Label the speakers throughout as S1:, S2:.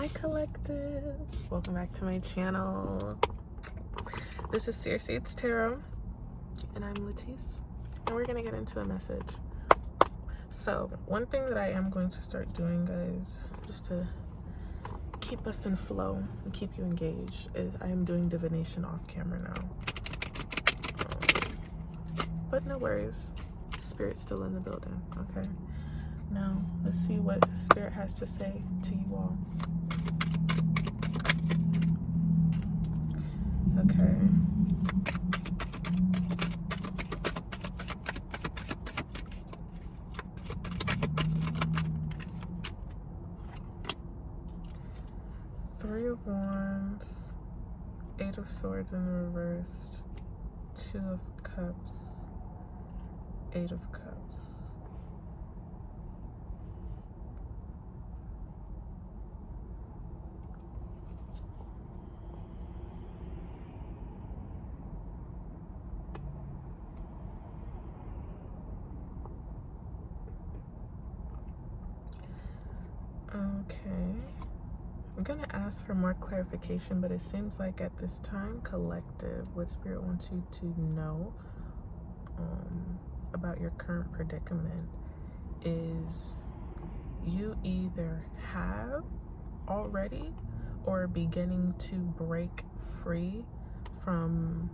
S1: Hi collective, welcome back to my channel. This is Seriously It's Tarot and I'm Latisse, and we're gonna get into a message. So one thing that I am going to start doing, guys, just to keep us in flow and keep you engaged, is I am doing divination off camera now. But no worries, Spirit's still in the building. Okay, now let's see what Spirit has to say to you all. Okay. Three of Wands, Eight of Swords in the reversed, Two of Cups, Eight of Cups. Okay, I'm gonna ask for more clarification, but it seems like at this time, collective, what Spirit wants you to know about your current predicament is you either have already or are beginning to break free from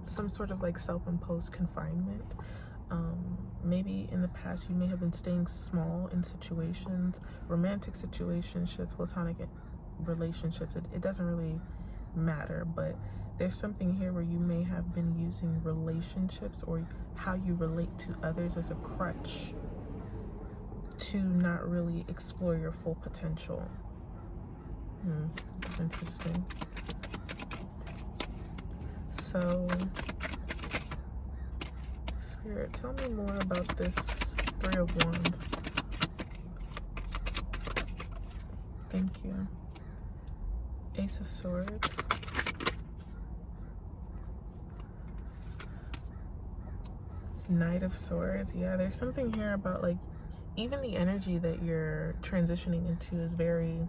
S1: some sort of like self-imposed confinement. Maybe in the past you may have been staying small in situations, romantic situationships, platonic relationships. It doesn't really matter, but there's something here where you may have been using relationships or how you relate to others as a crutch to not really explore your full potential. Interesting. So Spirit, tell me more about this Three of Wands. Thank you. Ace of Swords. Knight of Swords. Yeah, there's something here about like even the energy that you're transitioning into is very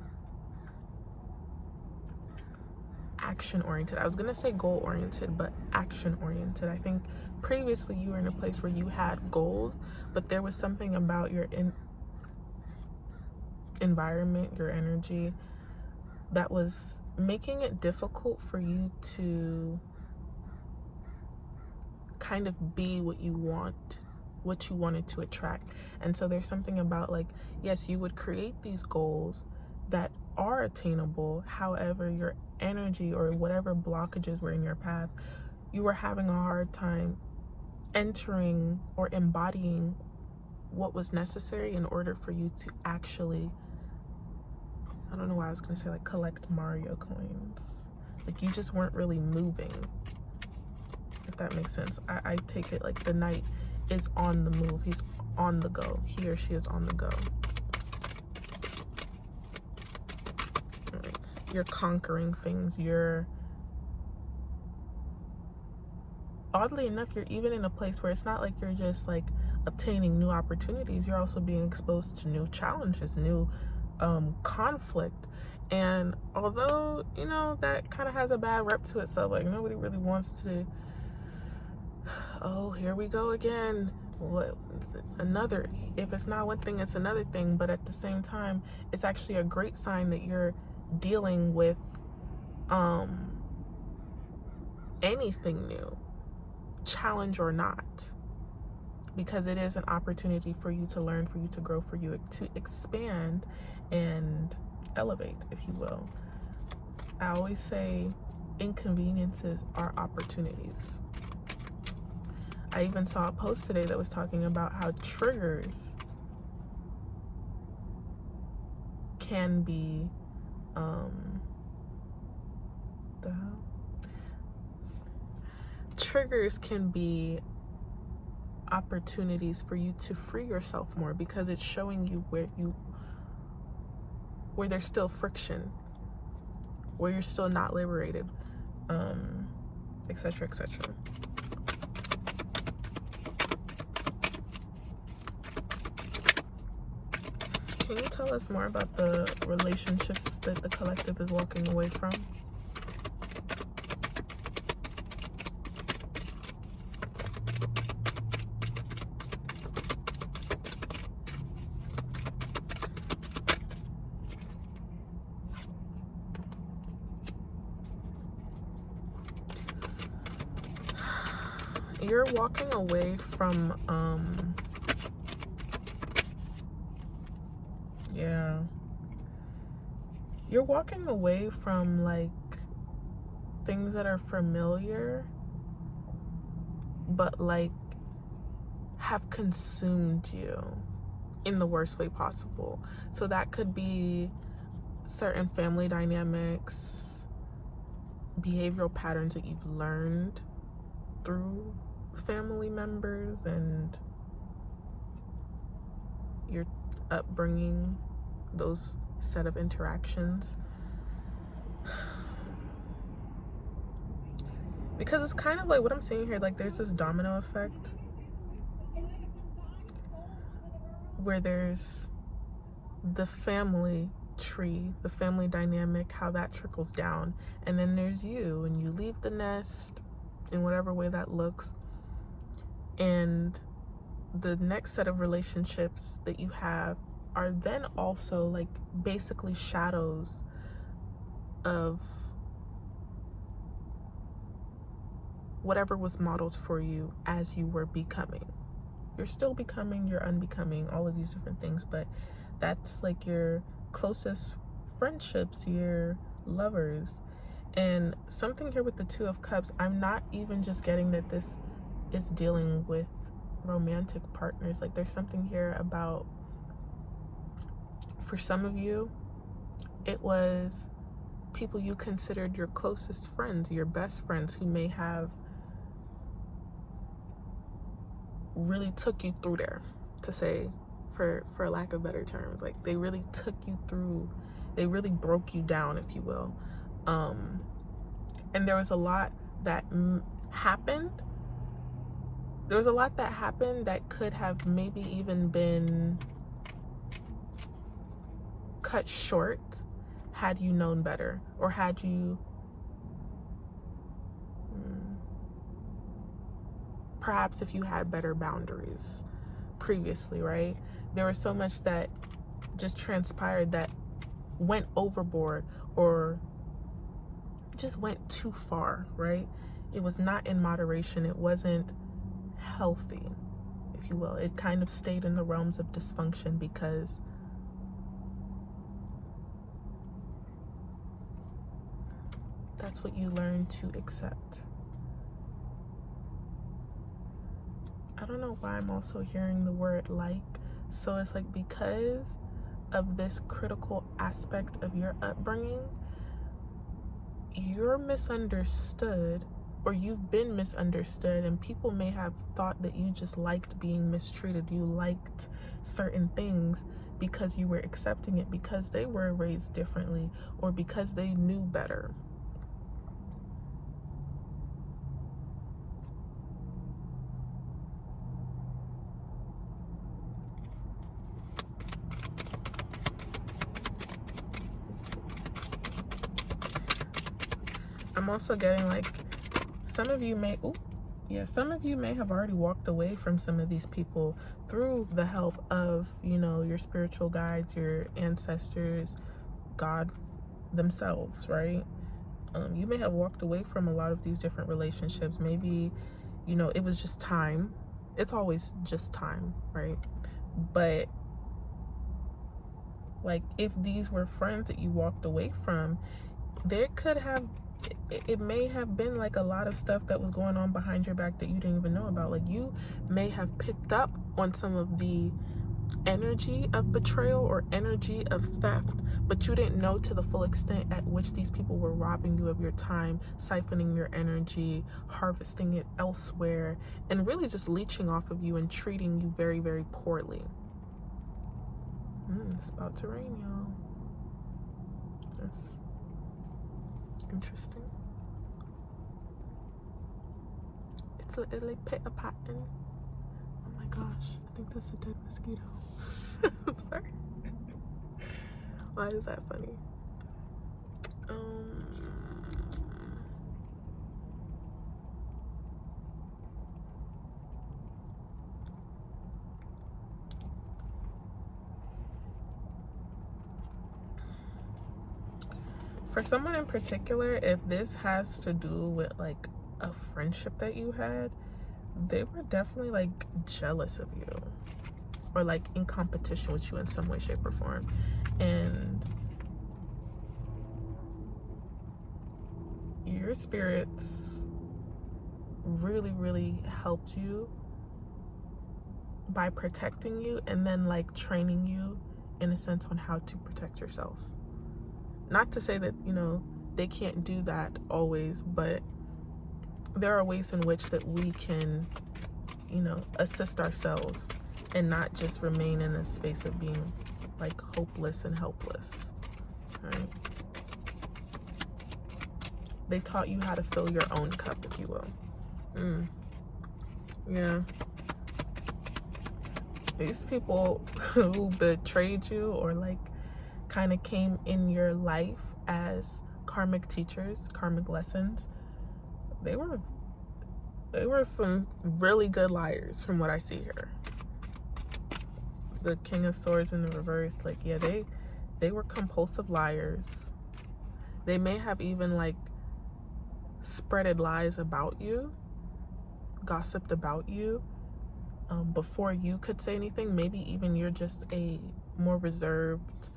S1: action oriented. I was gonna say goal oriented, but action oriented. I think previously you were in a place where you had goals, but there was something about your environment, your energy, that was making it difficult for you to kind of be what you wanted to attract. And so there's something about like, yes, you would create these goals that are attainable, however your energy or whatever blockages were in your path, you were having a hard time entering or embodying what was necessary in order for you to actually, I don't know why I was gonna say like collect Mario coins. Like you just weren't really moving, if that makes sense. I take it like the knight is on the move. He's on the go. He or she is on the go. You're conquering things. You're, oddly enough, you're even in a place where it's not like you're just like obtaining new opportunities. You're also being exposed to new challenges, new conflict. And although, you know, that kind of has a bad rep to itself, like nobody really wants to, oh, here we go again. What another, if it's not one thing, it's another thing. But at the same time, it's actually a great sign that you're dealing with anything new, challenge or not, because it is an opportunity for you to learn, for you to grow, for you to expand and elevate, if you will. I always say inconveniences are opportunities. I even saw a post today that was talking about how triggers can be triggers can be opportunities for you to free yourself more, because it's showing you where there's still friction, where you're still not liberated, etc., etc. Can you tell us more about the relationships that the collective is walking away from? You're walking away from, yeah. You're walking away from, like, things that are familiar, but, like, have consumed you in the worst way possible. So that could be certain family dynamics, behavioral patterns that you've learned through family members and your upbringing, those set of interactions. Because it's kind of like what I'm seeing here, like there's this domino effect where there's the family tree, the family dynamic, how that trickles down, and then there's you, and you leave the nest in whatever way that looks, and the next set of relationships that you have are then also like basically shadows of whatever was modeled for you as you were becoming. You're still becoming, you're unbecoming, all of these different things, but that's like your closest friendships, your lovers. And something here with the Two of Cups, I'm not even just getting that this is dealing with romantic partners. Like there's something here about, for some of you, it was people you considered your closest friends, your best friends, who may have really took you through there, to say, for lack of better terms. Like they really took you through, they really broke you down, if you will. And there was a lot that happened. There was a lot that happened that could have maybe even been cut short had you known better, or had you perhaps if you had better boundaries previously, right? There was so much that just transpired that went overboard or just went too far, right? It was not in moderation. It wasn't healthy, if you will. It kind of stayed in the realms of dysfunction because that's what you learn to accept. I don't know why I'm also hearing the word like. So it's like because of this critical aspect of your upbringing, you're misunderstood, or you've been misunderstood, and people may have thought that you just liked being mistreated. You liked certain things because you were accepting it because they were raised differently or because they knew better. I'm also getting like some of you may have already walked away from some of these people through the help of, you know, your spiritual guides, your ancestors, God themselves, right? You may have walked away from a lot of these different relationships. Maybe, you know, it was just time. It's always just time, right? But like if these were friends that you walked away from, there could have, it may have been like a lot of stuff that was going on behind your back that you didn't even know about. Like you may have picked up on some of the energy of betrayal or energy of theft, but you didn't know to the full extent at which these people were robbing you of your time, siphoning your energy, harvesting it elsewhere, and really just leeching off of you and treating you very, very poorly. It's about to rain, y'all. That's interesting. It's literally pitter-patting. Oh my gosh, I think that's a dead mosquito. Sorry. Why is that funny? For someone in particular, if this has to do with like a friendship that you had, they were definitely like jealous of you, or like in competition with you in some way, shape, or form. And your spirits really, really helped you by protecting you, and then like training you in a sense on how to protect yourself. Not to say that, you know, they can't do that always, but there are ways in which that we can, you know, assist ourselves and not just remain in a space of being like hopeless and helpless, right? They taught you how to fill your own cup, if you will. Yeah. These people who betrayed you or like kind of came in your life as karmic teachers, karmic lessons, they were some really good liars from what I see here. The King of Swords in the reverse, like, yeah, they were compulsive liars. They may have even like spreaded lies about you, gossiped about you, before you could say anything. Maybe even you're just a more reserved,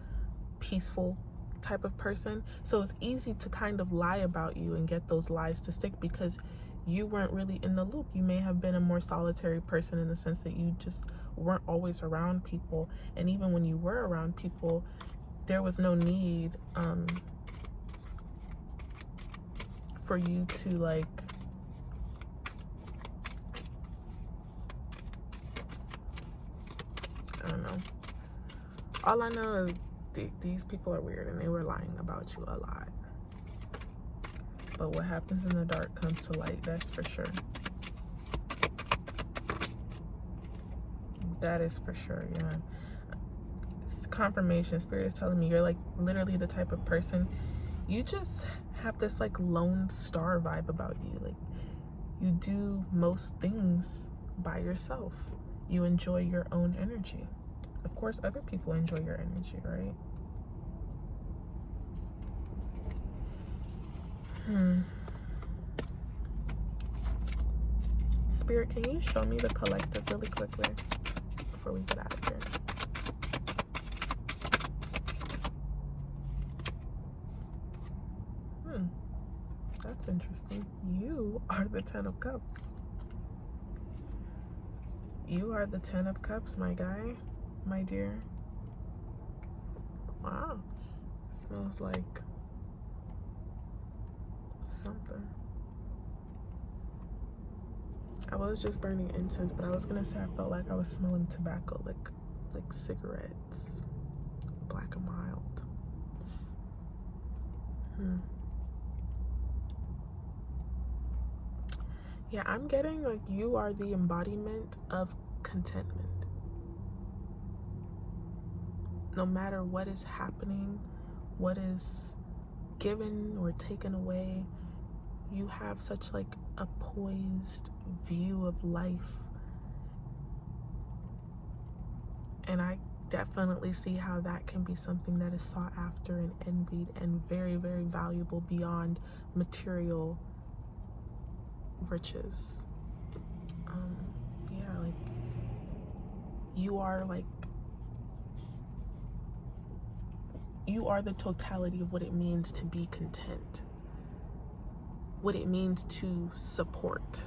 S1: peaceful type of person, so it's easy to kind of lie about you and get those lies to stick because you weren't really in the loop. You may have been a more solitary person in the sense that you just weren't always around people, and even when you were around people, there was no need for you to like I don't know. All I know is these people are weird, and they were lying about you a lot. But what happens in the dark comes to light, that's for sure. That is for sure, yeah. It's confirmation. Spirit is telling me you're like literally the type of person, you just have this like lone star vibe about you. Like, you do most things by yourself. You enjoy your own energy. Of course, other people enjoy your energy, right? Spirit, can you show me the collective really quickly before we get out of here? That's interesting. You are the 10 of Cups. You are the 10 of Cups, my guy, my dear. Wow. It smells like something. I was just burning incense, but I was gonna say I felt like I was smelling tobacco, like cigarettes, black and mild. Yeah, I'm getting like you are the embodiment of contentment. No matter what is happening, what is given or taken away, you have such like a poised view of life. And I definitely see how that can be something that is sought after and envied and very, very valuable beyond material riches. Yeah, like you are the totality of what it means to be content, what it means to support.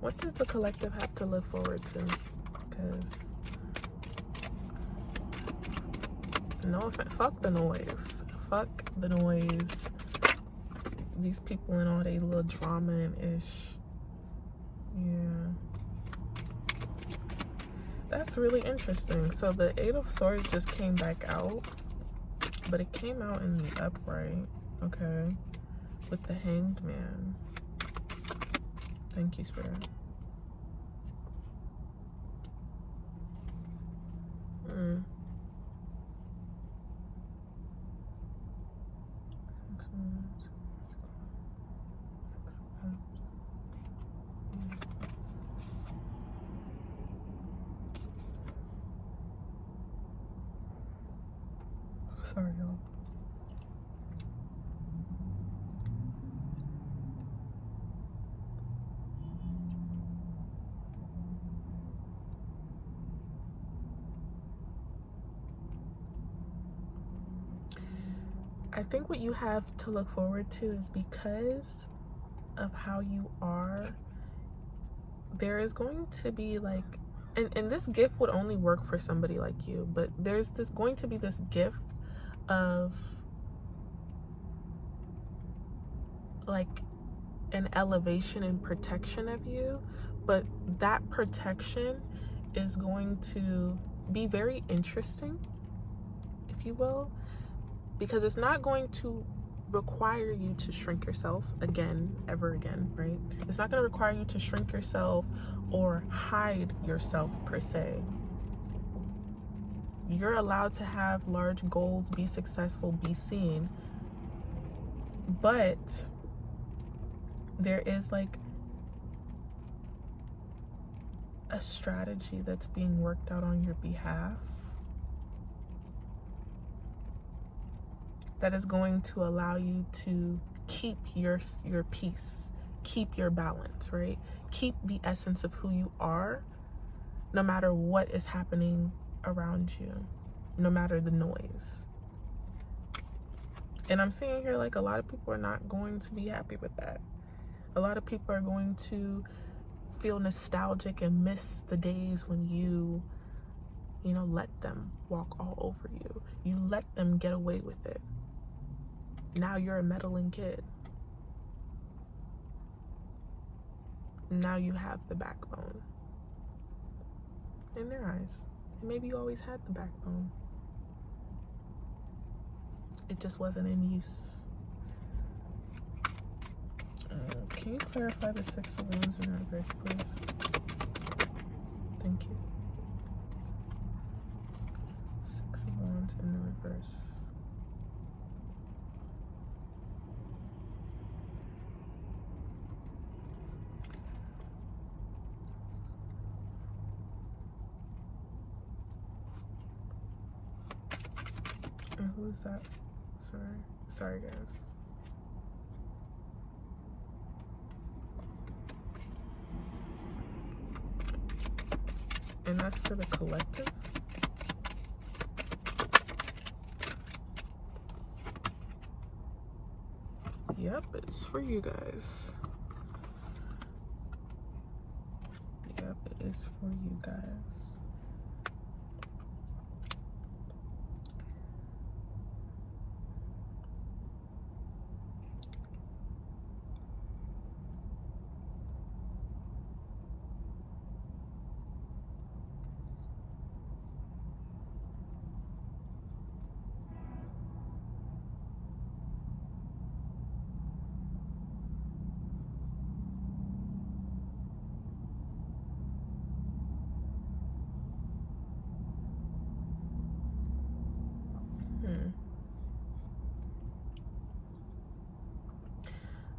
S1: What does the collective have to look forward to? Because fuck the noise. Fuck the noise. These people and all they little drama and ish. Yeah. That's really interesting. So the Eight of Swords just came back out, but it came out in the upright, okay, with the Hanged Man. Thank you, Spirit. Sorry, y'all. I think what you have to look forward to is, because of how you are, there is going to be like, and this gift would only work for somebody like you, but there's going to be this gift of like an elevation and protection of you, but that protection is going to be very interesting, if you will, because it's not going to require you to shrink yourself again, ever again, right? It's not going to require you to shrink yourself or hide yourself per se. You're allowed to have large goals, be successful, be seen, but there is like a strategy that's being worked out on your behalf that is going to allow you to keep your peace, keep your balance, right? Keep the essence of who you are, no matter what is happening around you, no matter the noise. And I'm seeing here like a lot of people are not going to be happy with that. A lot of people are going to feel nostalgic and miss the days when you know, let them walk all over you. You let them get away with it. Now you're a meddling kid. Now you have the backbone in their eyes. And maybe you always had the backbone. It just wasn't in use. Can you clarify the Six of Wands in reverse, please? Thank you. Six of Wands in the reverse. And who's that? Sorry guys. And that's for the collective. Yep, it's for you guys. Yep, it is for you guys.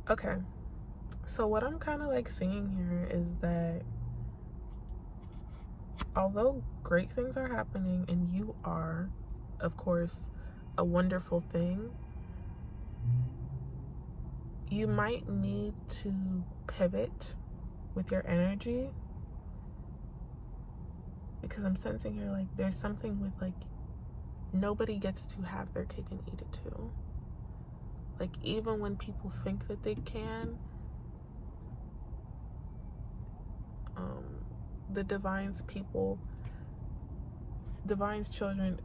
S1: Okay, so what I'm kind of like seeing here is that although great things are happening and you are, of course, a wonderful thing, you might need to pivot with your energy, because I'm sensing here like there's something with like nobody gets to have their cake and eat it too. Like even when people think that they can, the Divine's children,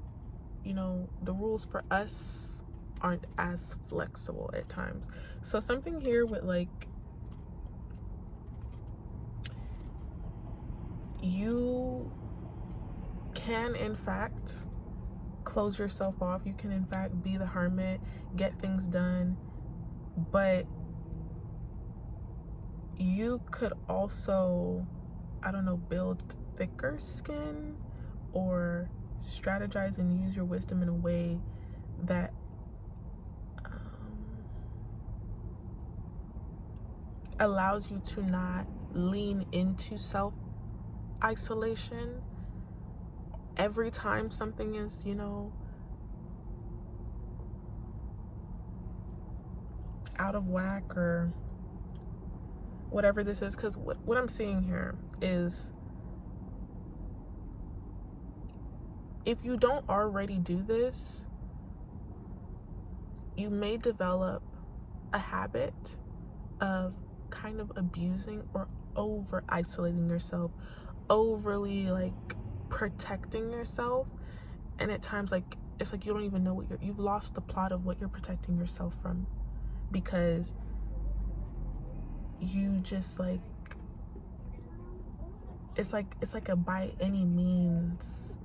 S1: you know, the rules for us aren't as flexible at times. So something here with like you can in fact close yourself off. You can in fact be the hermit, get things done, but you could also, I don't know, build thicker skin or strategize and use your wisdom in a way that allows you to not lean into self-isolation every time something is, out of whack or whatever this is. Because what I'm seeing here is, if you don't already do this, you may develop a habit of kind of abusing or over isolating yourself, overly like protecting yourself. And at times, like, it's like you don't even know you've lost the plot of what you're protecting yourself from, because you just like, it's like a by any means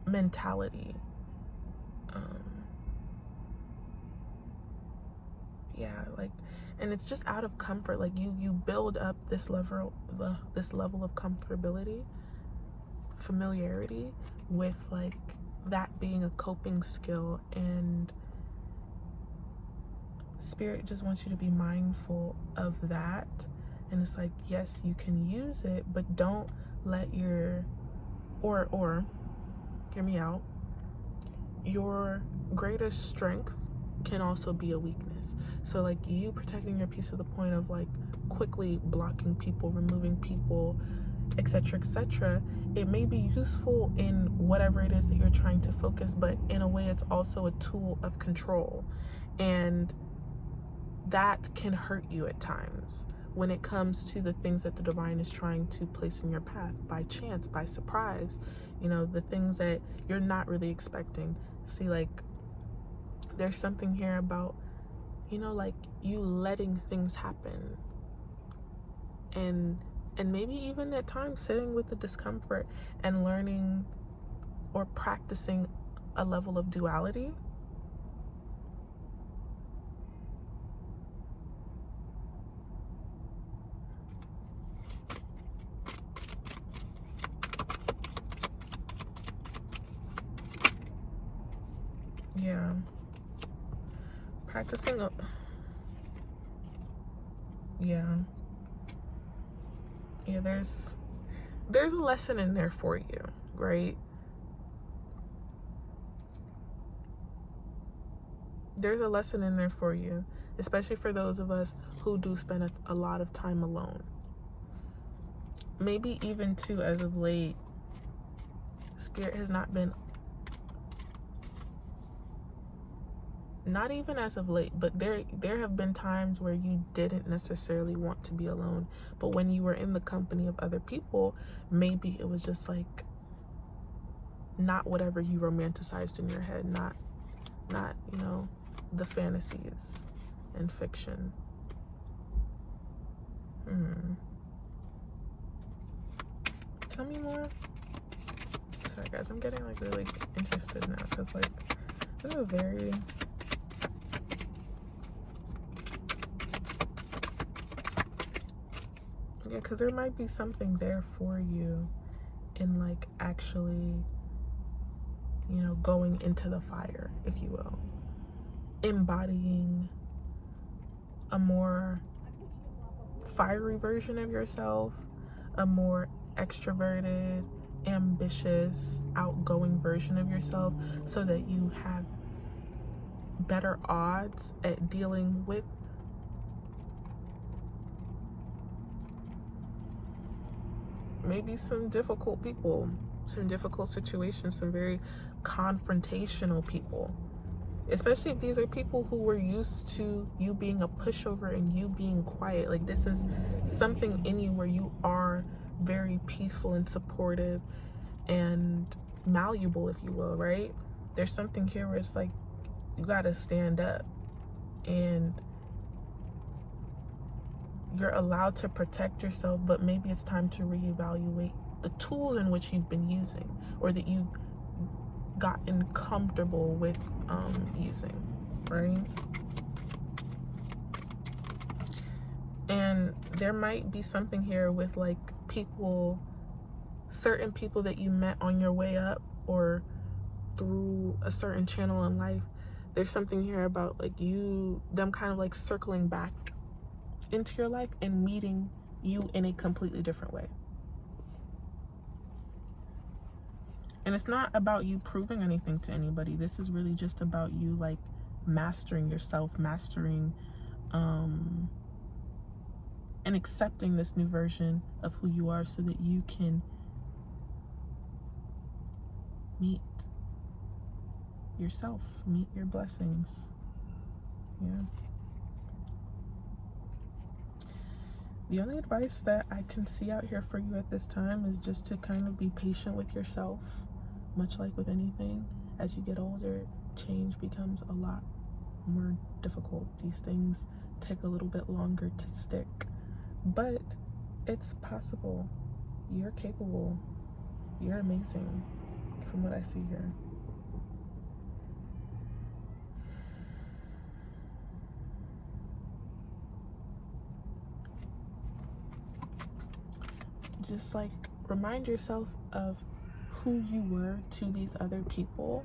S1: mentality. Yeah, like, and it's just out of comfort. Like you build up this level of comfortability, familiarity with like that being a coping skill, and spirit just wants you to be mindful of that. And it's like, yes, you can use it, but don't let your or hear me out, your greatest strength can also be a weakness. So like you protecting your peace to the point of like quickly blocking people, removing people, etc., etc., it may be useful in whatever it is that you're trying to focus, but in a way it's also a tool of control, and that can hurt you at times when it comes to the things that the divine is trying to place in your path by chance, by surprise, the things that you're not really expecting. See, like, there's something here about, like you letting things happen, and maybe even at times sitting with the discomfort and learning or practicing a level of duality. Yeah. Practicing there's a lesson in there for you, right? There's a lesson in there for you, especially for those of us who do spend a lot of time alone. Maybe even too, as of late, spirit has not even as of late, but there have been times where you didn't necessarily want to be alone, but when you were in the company of other people, maybe it was just like not whatever you romanticized in your head, not the fantasies and fiction. Tell me more. Sorry guys, I'm getting like really interested now, because like this is very because there might be something there for you in like actually, going into the fire, if you will, embodying a more fiery version of yourself, a more extroverted, ambitious, outgoing version of yourself, so that you have better odds at dealing with maybe some difficult people, some difficult situations, some very confrontational people, especially if these are people who were used to you being a pushover and you being quiet. Like, this is something in you where you are very peaceful and supportive and malleable, if you will, right? There's something here where it's like you gotta stand up, and you're allowed to protect yourself, but maybe it's time to reevaluate the tools in which you've been using, or that you've gotten comfortable with using, right? And there might be something here with like people, certain people that you met on your way up or through a certain channel in life. There's something here about like them kind of like circling back into your life and meeting you in a completely different way. And it's not about you proving anything to anybody. This is really just about you like mastering yourself, mastering and accepting this new version of who you are so that you can meet yourself, meet your blessings. Yeah. The only advice that I can see out here for you at this time is just to kind of be patient with yourself, much like with anything. As you get older, change becomes a lot more difficult. These things take a little bit longer to stick, but it's possible. You're capable. You're amazing from what I see here. Just like remind yourself of who you were to these other people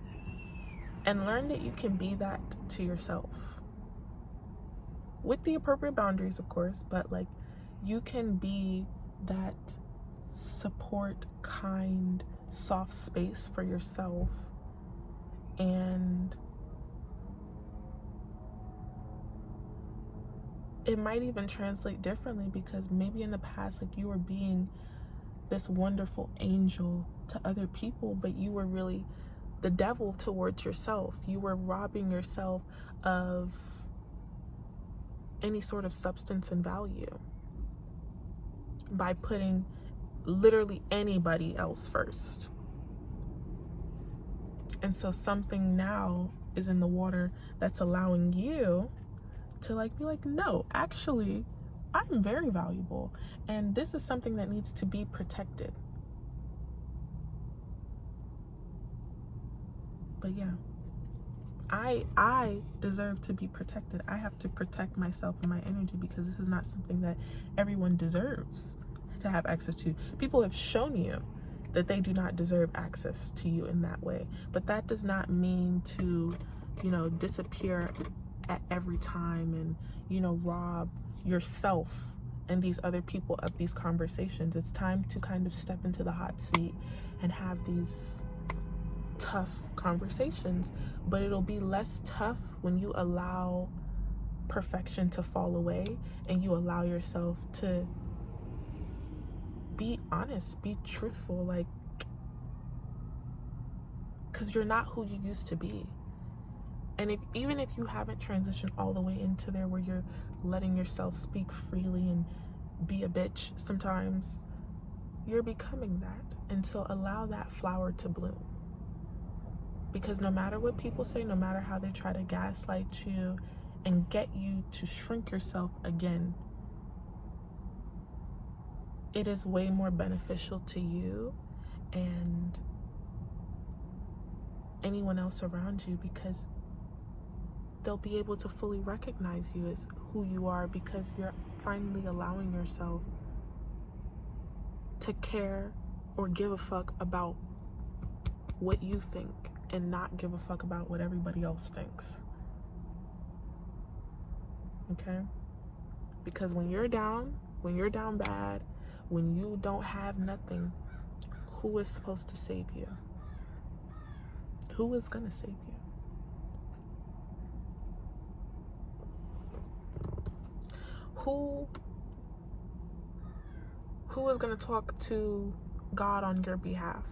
S1: and learn that you can be that to yourself with the appropriate boundaries, of course, but like you can be that support, kind, soft space for yourself. And it might even translate differently because maybe in the past, like you were being this wonderful angel to other people, but you were really the devil towards yourself. You were robbing yourself of any sort of substance and value by putting literally anybody else first. And so something now is in the water that's allowing you to like be like, no, actually, I'm very valuable, and this is something that needs to be protected. But yeah, I deserve to be protected. I have to protect myself and my energy because this is not something that everyone deserves to have access to. People have shown you that they do not deserve access to you in that way, but that does not mean to, disappear at every time and, rob yourself and these other people of these conversations. It's time to kind of step into the hot seat and have these tough conversations, but it'll be less tough when you allow perfection to fall away and you allow yourself to be honest, be truthful, like, because you're not who you used to be. And even if you haven't transitioned all the way into there where you're letting yourself speak freely and be a bitch sometimes, you're becoming that. And so allow that flower to bloom. Because no matter what people say, no matter how they try to gaslight you and get you to shrink yourself again, it is way more beneficial to you and anyone else around you, because they'll be able to fully recognize you as who you are, because you're finally allowing yourself to care or give a fuck about what you think and not give a fuck about what everybody else thinks. Okay? Because when you're down bad, when you don't have nothing, who is supposed to save you? Who is gonna save you? Who is gonna talk to God on your behalf?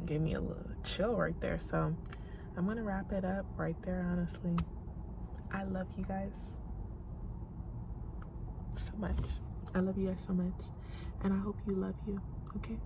S1: Gave me a little chill right there. So I'm gonna wrap it up right there, honestly. I love you guys so much. I love you guys so much. And I hope you love you, okay?